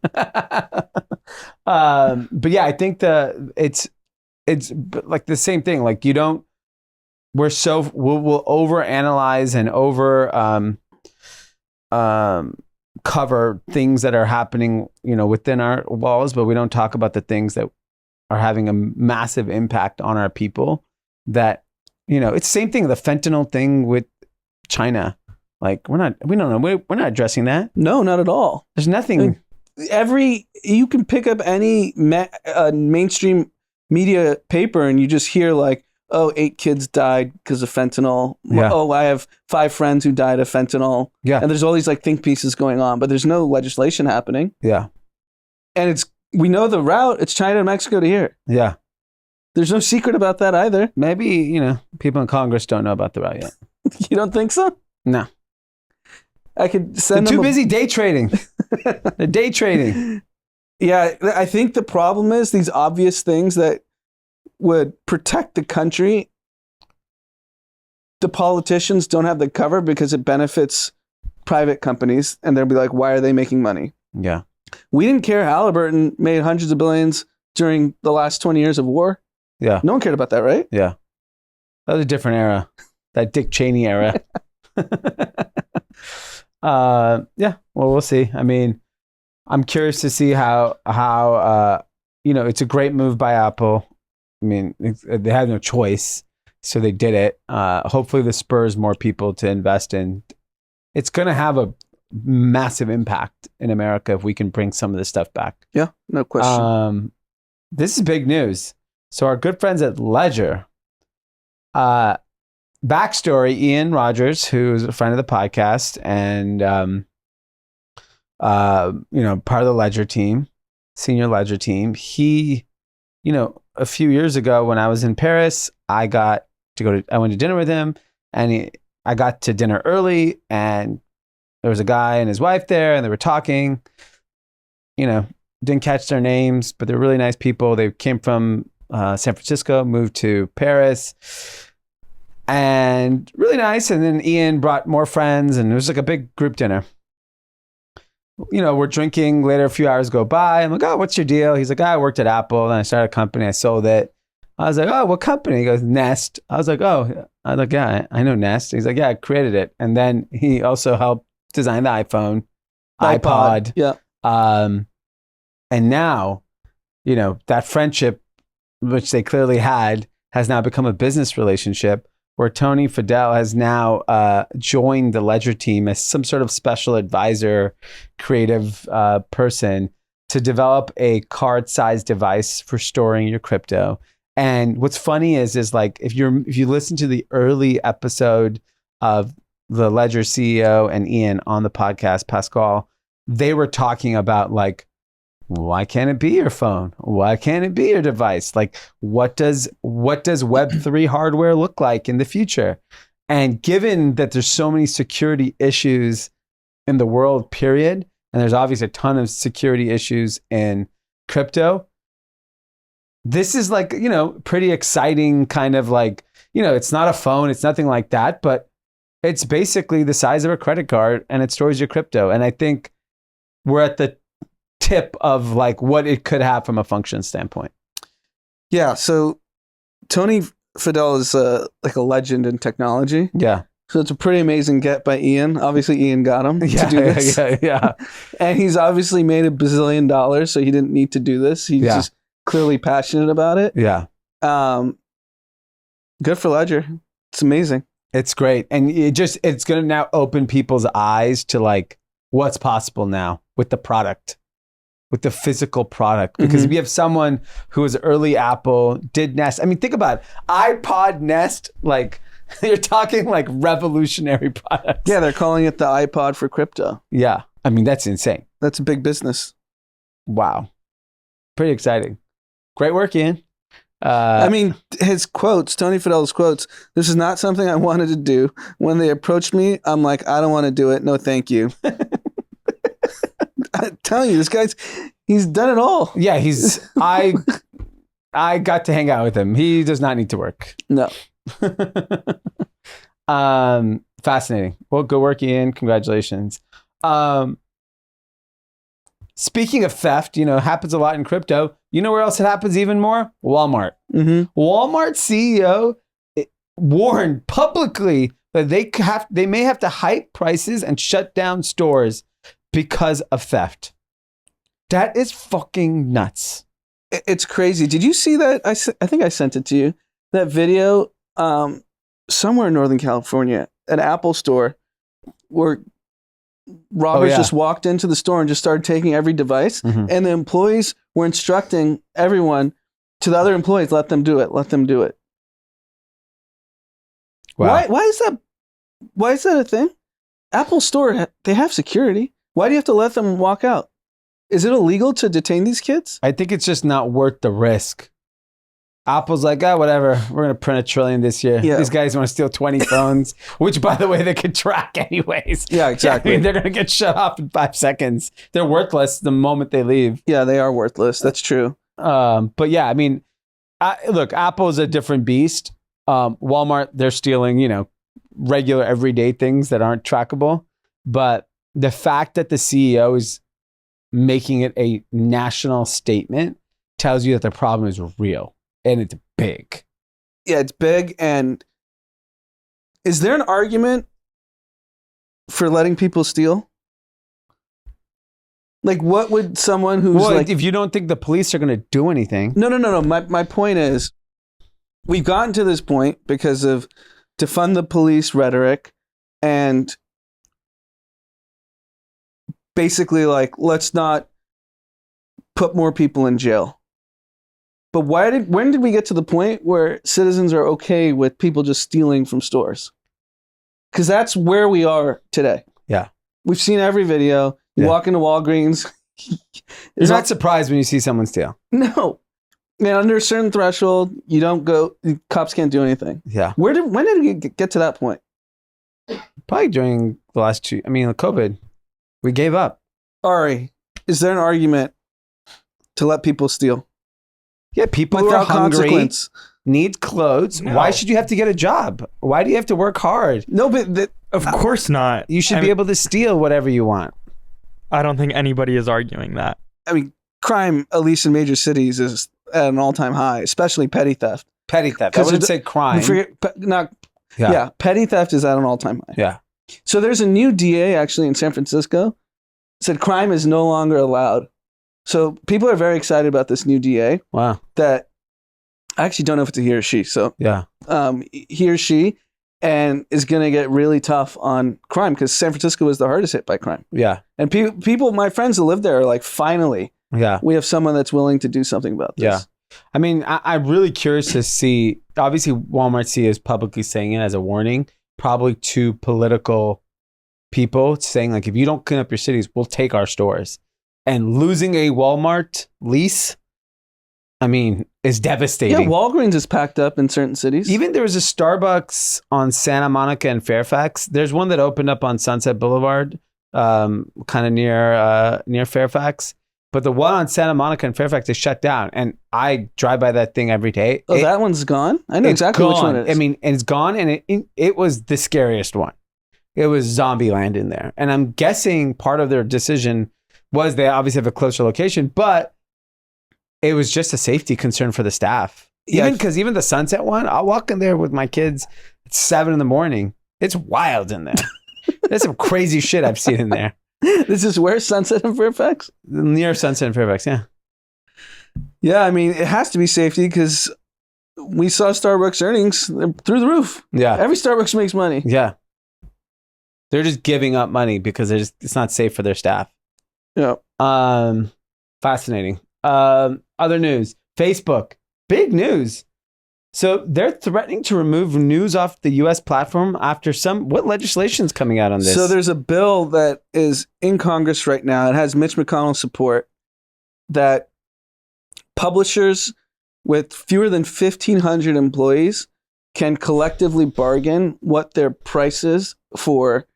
S3: But yeah, I think it's like the same thing. Like we'll overanalyze and cover things that are happening, within our walls, but we don't talk about the things that are having a massive impact on our people. That, it's the same thing, the fentanyl thing with China. Like we're not addressing that.
S2: No, not at all.
S3: There's nothing.
S2: You can pick up any mainstream media paper and you just hear 8 kids died because of fentanyl.
S3: Yeah.
S2: Oh, I have 5 friends who died of fentanyl.
S3: Yeah.
S2: And there's all these think pieces going on, but there's no legislation happening.
S3: Yeah.
S2: And we know the route. It's China to Mexico to here.
S3: Yeah.
S2: There's no secret about that either.
S3: Maybe, people in Congress don't know about the route yet.
S2: You don't think so?
S3: No.
S2: I could
S3: They're
S2: send
S3: too
S2: them
S3: busy day trading. They're day trading.
S2: Yeah, I think the problem is these obvious things that would protect the country, the politicians don't have the cover because it benefits private companies, and they'll be like, why are they making money?
S3: Yeah.
S2: We didn't care Halliburton made hundreds of billions during the last 20 years of war.
S3: Yeah.
S2: No one cared about that, right?
S3: Yeah. That was a different era. That Dick Cheney era. Yeah. Well, we'll see. I mean, I'm curious to see how it's a great move by Apple. I mean, they had no choice, so they did it. Hopefully this spurs more people to invest in. It's going to have a massive impact in America if we can bring some of this stuff back.
S2: Yeah, no question.
S3: This is big news. So our good friends at Ledger, backstory, Ian Rogers, who's a friend of the podcast and, part of the Ledger team, senior Ledger team, he, a few years ago when I was in Paris, I went to dinner with him and I got to dinner early and there was a guy and his wife there and they were talking, didn't catch their names, but they're really nice people. They came from San Francisco, moved to Paris and really nice. And then Ian brought more friends and it was like a big group dinner. We're drinking later, a few hours go by. I'm like, oh, what's your deal? He's like, I worked at Apple and I started a company. I sold it. I was like, oh, what company? He goes, Nest. I was like, yeah, I know Nest. He's like, yeah, I created it. And then he also helped design the iPhone, iPod.
S2: Yeah.
S3: And now, that friendship, which they clearly had, has now become a business relationship where Tony Fadell has now joined the Ledger team as some sort of special advisor, creative person to develop a card-sized device for storing your crypto. And what's funny is like if you listen to the early episode of the Ledger CEO and Ian on the podcast, Pascal, they were talking about like, why can't it be your phone? Why can't it be your device? Like, what does Web3 hardware look like in the future? And given that there's so many security issues in the world, period, and there's obviously a ton of security issues in crypto, this is like, pretty exciting kind of like, it's not a phone, it's nothing like that, but it's basically the size of a credit card and it stores your crypto. And I think we're at the tip of like what it could have from a function standpoint.
S2: Yeah. So Tony Fadell is like a legend in technology.
S3: Yeah.
S2: So it's a pretty amazing get by Ian. Obviously, Ian got him to do this.
S3: Yeah.
S2: And he's obviously made $1 bazillion, so he didn't need to do this. He's just clearly passionate about it.
S3: Yeah.
S2: Good for Ledger. It's amazing.
S3: It's great. And it's going to now open people's eyes to like what's possible now with the product, with the physical product. Because we have someone who was early Apple, did Nest. I mean, think about it. iPod Nest, like you're talking like revolutionary products.
S2: Yeah, they're calling it the iPod for crypto.
S3: Yeah. I mean, that's insane.
S2: That's a big business.
S3: Wow. Pretty exciting. Great work, Ian.
S2: I mean, his quotes, Tony Fadell's quotes, this is not something I wanted to do. When they approached me, I'm like, I don't want to do it. No, thank you. I'm telling you, he's done it all.
S3: Yeah, I got to hang out with him. He does not need to work.
S2: No.
S3: Fascinating. Well, good work, Ian. Congratulations. Speaking of theft, happens a lot in crypto. You know where else it happens even more? Walmart. Walmart CEO warned publicly that they may have to hike prices and shut down stores because of theft. That is fucking nuts.
S2: It's crazy. Did you see that? I think I sent it to you. That video somewhere in Northern California, an Apple store where robbers just walked into the store and just started taking every device. And the employees were instructing everyone to the other employees, let them do it. Let them do it.
S3: Wow.
S2: Why is that? Why is that a thing? Apple store, they have security. Why do you have to let them walk out? Is it illegal to detain these kids?
S3: I think it's just not worth the risk. Apple's like, whatever. We're going to print 1 trillion this year.
S2: Yeah.
S3: These guys want to steal 20 phones, which, by the way, they could track anyways.
S2: Yeah, exactly.
S3: They're going to get shut off in 5 seconds. They're worthless the moment they leave.
S2: Yeah, they are worthless. That's true.
S3: But yeah, I mean, look, Apple is a different beast. Walmart, they're stealing, regular everyday things that aren't trackable. But the fact that the CEO is making it a national statement tells you that the problem is real. And it's big.
S2: Yeah, it's big. And is there an argument for letting people steal? Like, what would someone who's like...
S3: if you don't think the police are going to do anything...
S2: No. My point is, we've gotten to this point because of defund the police rhetoric and basically like, let's not put more people in jail. But when did we get to the point where citizens are okay with people just stealing from stores? Because that's where we are today.
S3: Yeah.
S2: We've seen every video. You walk into Walgreens.
S3: You're not surprised when you see someone steal.
S2: No. Man, under a certain threshold, you don't go, cops can't do anything.
S3: Yeah.
S2: When did we get to that point?
S3: Probably during the last COVID. We gave up.
S2: Ari, is there an argument to let people steal?
S3: Yeah, people who are
S2: Without
S3: hungry,
S2: consequence.
S3: need clothes.
S4: No.
S3: Why should you have to get a job? Why do you have to work hard?
S2: No, but
S4: Of course not.
S3: You should be able to steal whatever you want.
S4: I don't think anybody is arguing that.
S2: I mean, crime, at least in major cities, is at an all-time high, especially petty theft.
S3: Petty theft. I
S2: 'Cause
S3: wouldn't
S2: it-
S3: say crime.
S2: Yeah, petty theft is at an all-time high.
S3: Yeah.
S2: So there's a new DA actually in San Francisco said crime is no longer allowed. So people are very excited about this new DA
S3: Wow.
S2: that I actually don't know if it's a he or she. So
S3: Yeah.
S2: he or she and is going to get really tough on crime because San Francisco was the hardest hit by crime.
S3: Yeah.
S2: And people, my friends that live there are like, finally,
S3: Yeah.
S2: we have someone that's willing to do something about this.
S3: Yeah. I mean, I'm really curious to see. Obviously, Walmart C is publicly saying it as a warning, probably to political people, saying like, if you don't clean up your cities, we'll take our stores. And losing a Walmart lease, I mean, is
S2: Yeah,
S3: devastating.
S2: Walgreens is packed up in certain cities.
S3: Even there was a Starbucks on Santa Monica and Fairfax. There's one that opened up on Sunset Boulevard, kind of near Fairfax. But the one on Santa Monica and Fairfax is shut down, and I drive by that thing every day.
S2: Oh, that one's gone? I know
S3: It's
S2: exactly which one
S3: gone.
S2: it is.
S3: I mean, it's gone, and it was the scariest one. It was zombie land in there. And I'm guessing part of their decision was they obviously have a closer location, but it was just a safety concern for the staff.
S2: Yeah,
S3: Even the Sunset one, I'll walk in there with my kids at 7 a.m. It's wild in there. There's some crazy shit I've seen in there.
S2: This is where Sunset and Fairfax?
S3: Near Sunset and Fairfax, yeah.
S2: Yeah, I mean, it has to be safety because we saw Starbucks earnings through the roof.
S3: Yeah.
S2: Every Starbucks makes money.
S3: Yeah. They're just giving up money because it's not safe for their staff.
S2: Yeah.
S3: Fascinating. Other news. Facebook. Big news. So they're threatening to remove news off the U.S. platform after what legislation's coming out on this?
S2: So there's a bill that is in Congress right now. It has Mitch McConnell's support that publishers with fewer than 1,500 employees can collectively bargain what their price is for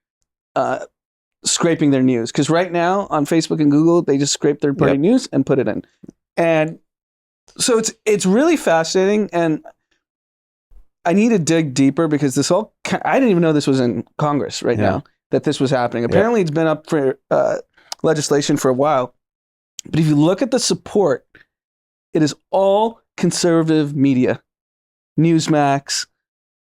S2: scraping their news. Because right now on Facebook and Google, they just scrape third-party news and put it in. And so it's really fascinating, and I need to dig deeper because I didn't even know this was in Congress right now, that this was happening. Apparently it's been up for legislation for a while. But if you look at the support, it is all conservative media. Newsmax,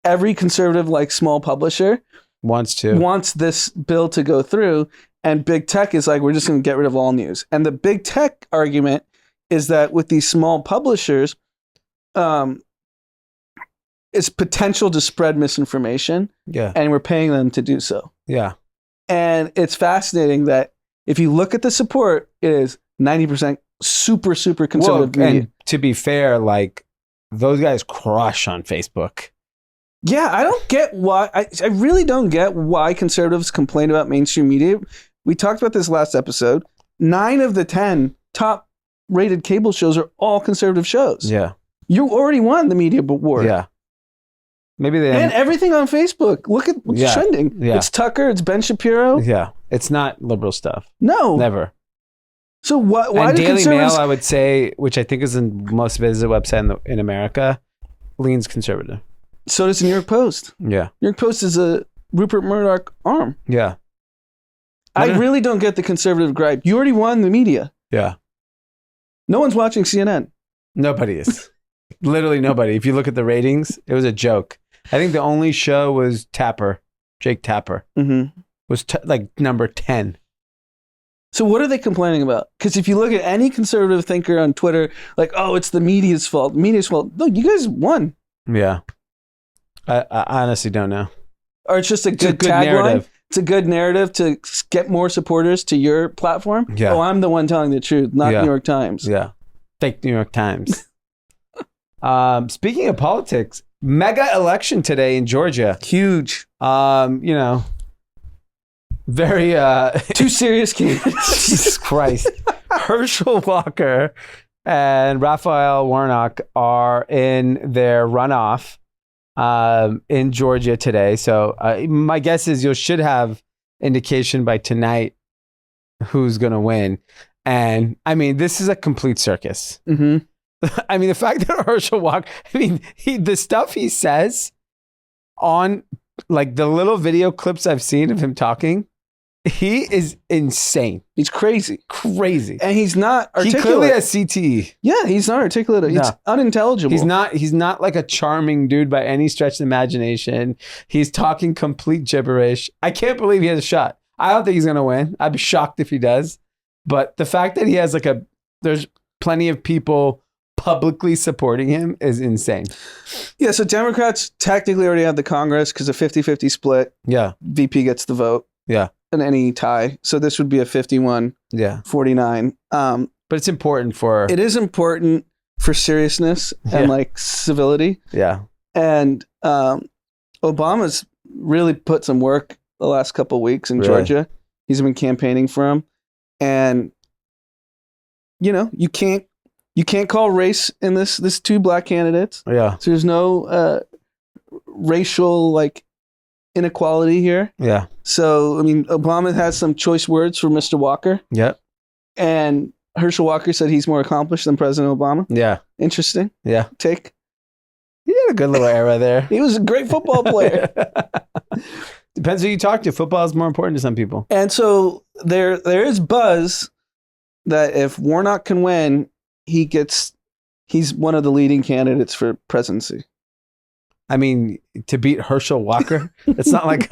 S2: every conservative, like small publisher wants this bill to go through, and big tech is like, we're just going to get rid of all news. And the big tech argument is that with these small publishers, it's potential to spread misinformation, and we're paying them to do so.
S3: Yeah.
S2: And it's fascinating that if you look at the support, it is 90% super, super conservative media.
S3: And to be fair, like, those guys crush on Facebook.
S2: Yeah, I don't get why. I really don't get why conservatives complain about mainstream media. We talked about this last episode. 9 of the 10 top rated cable shows are all conservative shows.
S3: Yeah.
S2: You already won the media award.
S3: Yeah. Maybe they
S2: And everything on Facebook. Look at what's trending.
S3: Yeah.
S2: It's Tucker. It's Ben Shapiro.
S3: Yeah. It's not liberal stuff.
S2: No.
S3: Never.
S2: So why
S3: And
S2: do
S3: Daily
S2: conservatives...
S3: Mail, I would say, which I think is the most visited website in America, leans conservative.
S2: So does the New York Post.
S3: Yeah.
S2: New York Post is a Rupert Murdoch arm.
S3: Yeah.
S2: I really don't get the conservative gripe. You already won the media.
S3: Yeah.
S2: No one's watching CNN.
S3: Nobody is. Literally nobody. If you look at the ratings, it was a joke. I think the only show was Tapper, Jake Tapper, was like number 10.
S2: So what are they complaining about? Because if you look at any conservative thinker on Twitter, like, oh, it's the media's fault. Media's fault. No, you guys won.
S3: Yeah. I honestly don't know.
S2: Or it's just a good tagline.
S3: Narrative.
S2: It's a good narrative to get more supporters to your platform.
S3: Yeah.
S2: Oh, I'm the one telling the truth, not New York Times.
S3: Yeah. Fake New York Times. Speaking of politics, mega election today in Georgia.
S2: Huge.
S3: Very
S2: Two serious candidates.
S3: Jesus Christ. Herschel Walker and Raphael Warnock are in their runoff in Georgia today. So my guess is you should have indication by tonight who's going to win. And I mean, this is a complete circus.
S2: Mm-hmm.
S3: I mean, the fact that Herschel Walker, I mean, the stuff he says on like the little video clips I've seen of him talking, he is insane.
S2: He's crazy.
S3: Crazy.
S2: And he's not
S3: He
S2: articulate.
S3: clearly has CTE.
S2: Yeah, he's not articulate. He's
S3: No.
S2: unintelligible.
S3: He's not like a charming dude by any stretch of the imagination. He's talking complete gibberish. I can't believe he has a shot. I don't think he's going to win. I'd be shocked if he does. But the fact that he has there's plenty of people publicly supporting him is insane.
S2: Yeah, so Democrats technically already have the Congress because a 50-50 split.
S3: Yeah.
S2: VP gets the vote.
S3: Yeah.
S2: And any tie. So this would be a 51-49.
S3: Yeah. But it's important for...
S2: It is important for seriousness and like civility.
S3: Yeah.
S2: And Obama's really put some work the last couple of weeks in
S3: Really?
S2: Georgia. He's been campaigning for him. And, you can't call race in this two black candidates.
S3: Yeah.
S2: So there's no racial like inequality here.
S3: Yeah.
S2: So, I mean, Obama has some choice words for Mr. Walker.
S3: Yep.
S2: And Herschel Walker said he's more accomplished than President Obama.
S3: Yeah.
S2: Interesting
S3: Yeah.
S2: take.
S3: He had a good little era there.
S2: He was a great football player.
S3: Depends who you talk to. Football is more important to some people.
S2: And so there is buzz that if Warnock can win, he's one of the leading candidates for presidency.
S3: I mean, to beat Herschel Walker, it's not like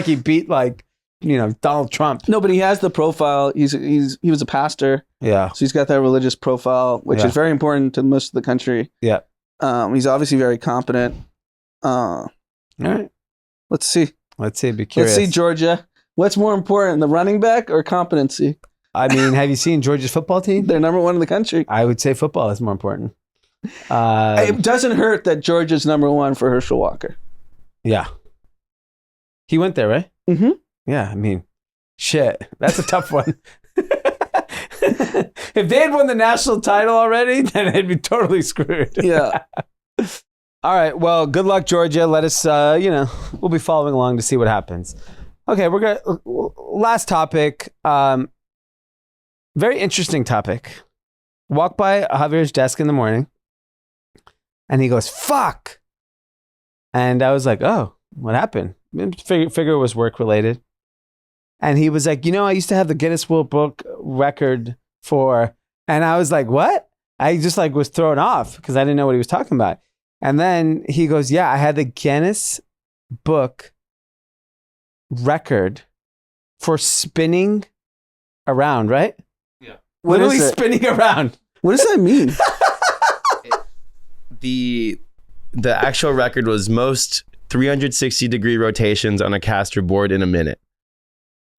S3: he beat Donald Trump.
S2: No, but he has the profile. He was a pastor,
S3: Yeah.
S2: so he's got that religious profile, which
S3: Yeah.
S2: is very important to most of the country.
S3: Yeah.
S2: He's obviously very competent.
S3: All right.
S2: Let's see.
S3: Let's see. Be curious.
S2: Let's see, Georgia. What's more important, the running back or competency?
S3: I mean, have you seen Georgia's football team?
S2: They're number one in the country.
S3: I would say football is more important.
S2: It doesn't hurt that Georgia's number one for Herschel Walker.
S3: Yeah. He went there, right?
S2: Mm-hmm.
S3: Yeah. I mean, shit. That's a tough one. If they had won the national title already, then they'd be totally screwed.
S2: Yeah.
S3: All right. Well, good luck, Georgia. Let us, we'll be following along to see what happens. Okay. We're going to, last topic. Very interesting topic. Walk by Javier's desk in the morning and he goes, fuck. And I was like, oh, what happened? Figure it was work related. And he was like, I used to have the Guinness World Book record for, and I was like, what? I just was thrown off because I didn't know what he was talking about. And then he goes, yeah, I had the Guinness Book record for spinning around, right?
S1: Yeah.
S2: What
S3: Literally
S2: is it?
S3: spinning around.
S2: What does that mean?
S1: The actual record was most 360-degree rotations on a caster board in a minute.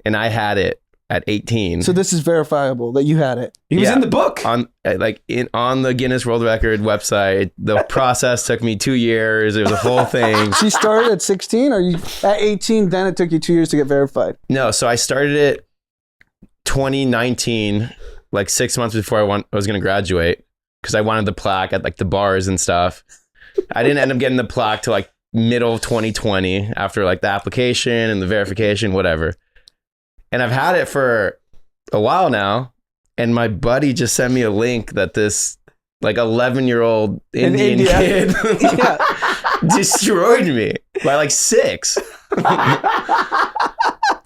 S1: And I had it at 18.
S2: So this is verifiable that you had it.
S3: He was
S1: Yeah.
S3: in the book.
S1: on the Guinness World Record website. The process took me 2 years. It was a whole thing.
S2: So you started at 16 or you at 18, then it took you 2 years to get verified?
S1: No, so I started it 2019, 6 months before I was going to graduate, because I wanted the plaque at the bars and stuff. I didn't end up getting the plaque till middle of 2020 after the application and the verification, whatever. And I've had it for a while now. And my buddy just sent me a link that this 11-year-old Indian
S3: India.
S1: kid destroyed me by 6.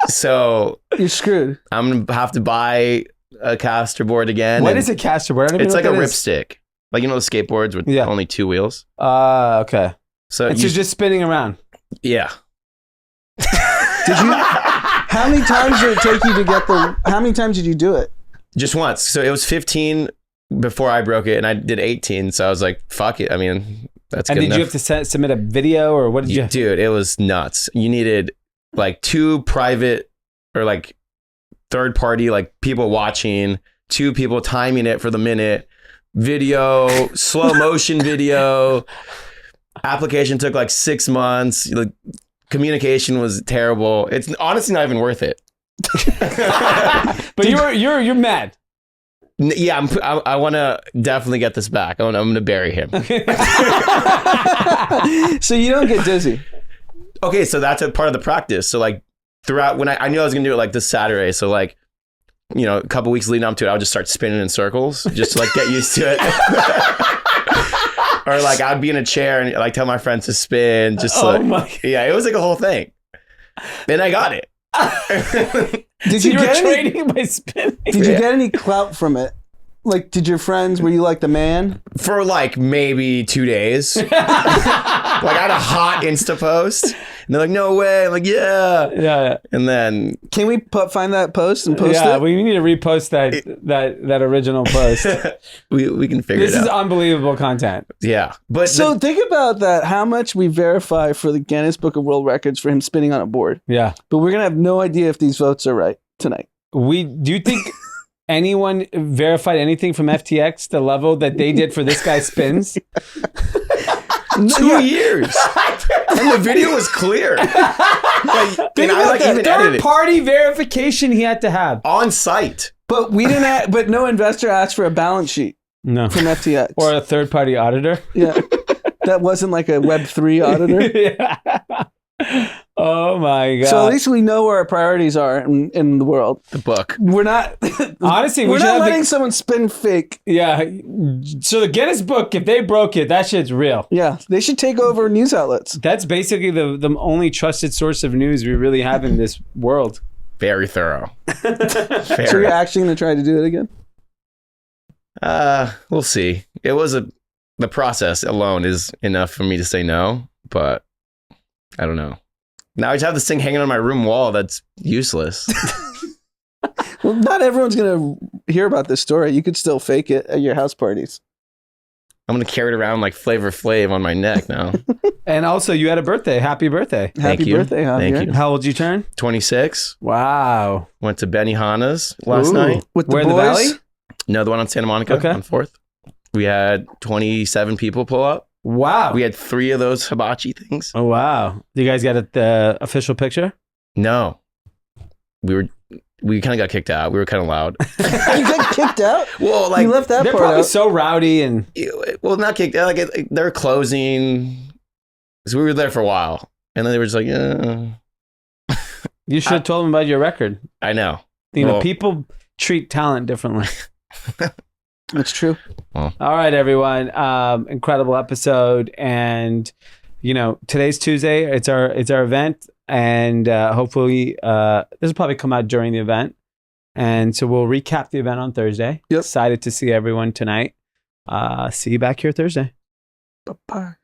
S1: So
S2: You're screwed.
S1: I'm going to have to buy a caster board again.
S3: What
S1: and
S3: is a caster board? I don't even
S1: It's
S3: know
S1: like a
S3: what that
S1: ripstick. The skateboards with
S3: Yeah.
S1: only 2 wheels.
S3: Okay.
S1: So
S3: It's just spinning around.
S1: yeah.
S2: Did you? How many times did it take you to get how many times did you do it?
S1: Just once. So it was 15 before I broke it, and I did 18. So I was like, fuck it. I mean, that's
S3: And
S1: good
S3: did
S1: enough.
S3: you have to submit a video or what did you?
S1: Dude, it was nuts. You needed 2 private or third party people watching, 2 people timing it for the minute, video, slow motion video. Application took like 6 months. The communication was terrible. It's honestly not even worth it.
S3: But you're mad.
S1: Yeah, I want to definitely get this back. I'm going to bury him.
S2: So you don't get dizzy.
S1: Okay, so that's a part of the practice. So like throughout, when I knew I was going to do it like this Saturday, so like, you know, a couple weeks leading up to it, I would just start spinning in circles just to like get used to it. Or like I'd be in a chair and like tell my friends to spin. Just yeah, it was like a whole thing. Then I got it.
S2: Did you get
S3: training by spinning?
S2: Did you get any clout from it? Like, did your friends, were you like the man?
S1: For like maybe 2 days. Like I had a hot Insta post. And they're like, no way. I'm like, yeah.
S3: Yeah.
S1: And then...
S2: Can we find that post and post it?
S3: Yeah, we need to repost that original post.
S1: we can figure it out.
S3: This is unbelievable content.
S1: Yeah. But
S2: So think about that, how much we verify for the Guinness Book of World Records for him spinning on a board.
S3: Yeah.
S2: But we're going to have no idea if these votes are right tonight.
S3: Do you think anyone verified anything from FTX, the level that they did for this guy's spins?
S1: 2 years. And the video was clear. Like, and I like even edited
S3: third
S1: it.
S3: party verification he had to have.
S1: On site.
S2: But we didn't. But no investor asked for a balance sheet
S3: No.
S2: from FTX.
S3: Or a third party auditor.
S2: Yeah, that wasn't like a Web3 auditor.
S3: Yeah. Oh my God.
S2: So at least we know where our priorities are in the world.
S1: The book.
S2: We're not.
S3: Honestly,
S2: we're
S3: we should
S2: not
S3: have
S2: letting someone spin fake.
S3: Yeah. So the Guinness Book, if they broke it, that shit's real.
S2: Yeah, they should take over news outlets.
S3: That's basically the only trusted source of news we really have in this world.
S1: Very thorough.
S2: So you're actually going to try to do it again?
S1: We'll see. The process alone is enough for me to say no, but I don't know. Now I just have this thing hanging on my room wall that's useless.
S2: Well, not everyone's going to hear about this story. You could still fake it at your house parties.
S1: I'm going to carry it around like Flavor Flav on my neck now.
S3: And also, you had a birthday. Happy birthday.
S1: Thank
S2: Happy
S1: you.
S2: birthday, Javier.
S1: Thank you.
S3: How old did you turn?
S1: 26.
S3: Wow.
S1: Went to Benihana's last
S2: Ooh.
S1: night.
S2: With the
S3: Where,
S2: boys?
S3: the Valley?
S1: No, the one on Santa Monica
S3: Okay.
S1: on 4th. We had 27 people pull up.
S3: Wow.
S1: We had 3 of those hibachi things.
S3: Oh, wow. You guys got the official picture?
S1: No. We kind of got kicked out. We were kind of loud.
S2: You got kicked out?
S1: Well, like
S2: You left that
S3: They're
S2: part
S3: probably
S2: out.
S3: so rowdy and...
S1: well, not kicked out. Like they're closing. So we were there for a while. And then they were just like,
S3: You should have told them about your record.
S1: I know.
S3: You know,
S1: Well-
S3: people treat talent differently.
S2: That's true.
S3: All right, everyone. Incredible episode. And, you know, today's Tuesday. It's our event. And hopefully this will probably come out during the event. And so we'll recap the event on Thursday.
S2: Yep.
S3: Excited to see everyone tonight. See you back here Thursday.
S2: Bye-bye.